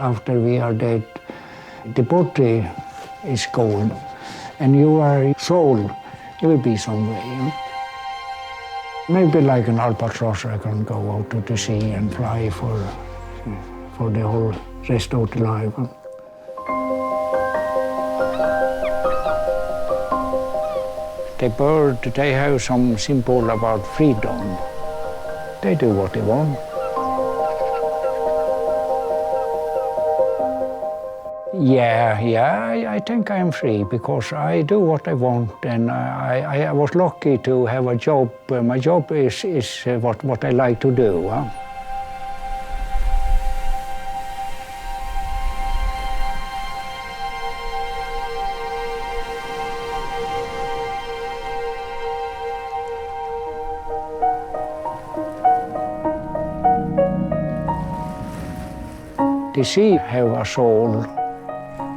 after we are dead, the body is gone, and your soul, it will be somewhere. Maybe like an albatross, I can go out to the sea and fly for the whole rest of the life. The bird, they have some symbol about freedom. They do what they want. Yeah, I think I'm free because I do what I want, and I was lucky to have a job. My job is what I like to do. Huh? The sea have a soul,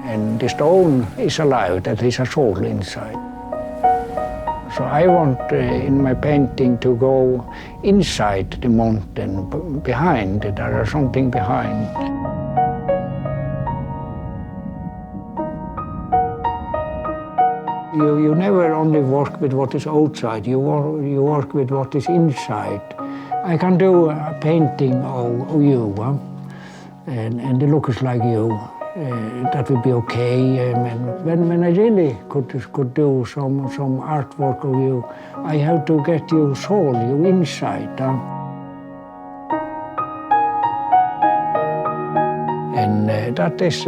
and the stone is alive, that is a soul inside. So I want in my painting to go inside the mountain, behind, there is something behind. You never only work with what is outside, you work with what is inside. I can do a painting of you, huh? And it looks like you. That would be okay. When I really could do some artwork of you, I have to get your soul, your inside. Huh? And that is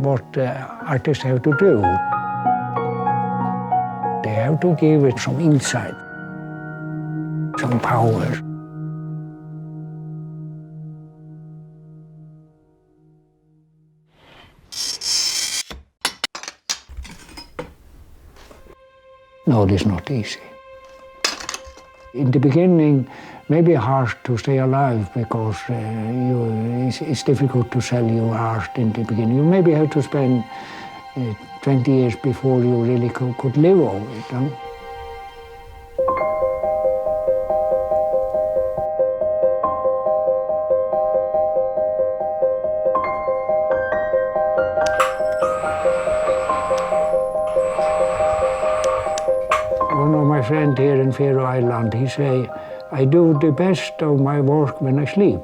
what artists have to do. They have to give it some insight, some power. No, it is not easy. In the beginning, maybe hard to stay alive because it's difficult to sell your art in the beginning. You maybe have to spend 20 years before you really could live on it. Huh? One of my friends here in Faroe Island, he say, I do the best of my work when I sleep.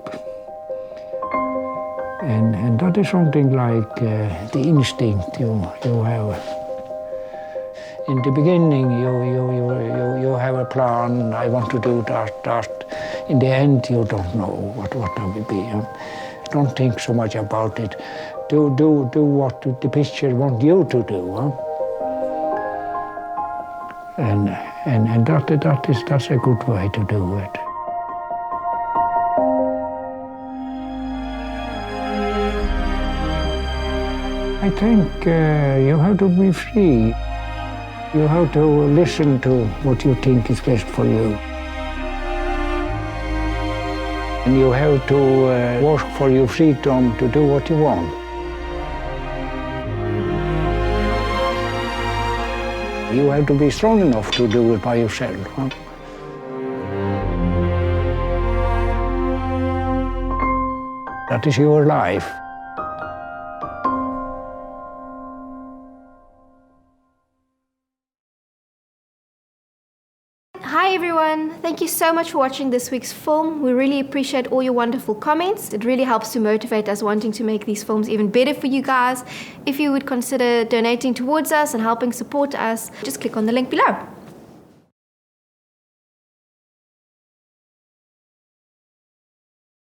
And that is something like the instinct you have. In the beginning, you have a plan, I want to do that. In the end, you don't know what that will be. Huh? Don't think so much about it. Do what the picture wants you to do. Huh? And that's a good way to do it. I think you have to be free. You have to listen to what you think is best for you. And you have to work for your freedom to do what you want. You have to be strong enough to do it by yourself. Huh? That is your life. Hi everyone, thank you so much for watching this week's film. We really appreciate all your wonderful comments. It really helps to motivate us wanting to make these films even better for you guys. If you would consider donating towards us and helping support us, just click on the link below.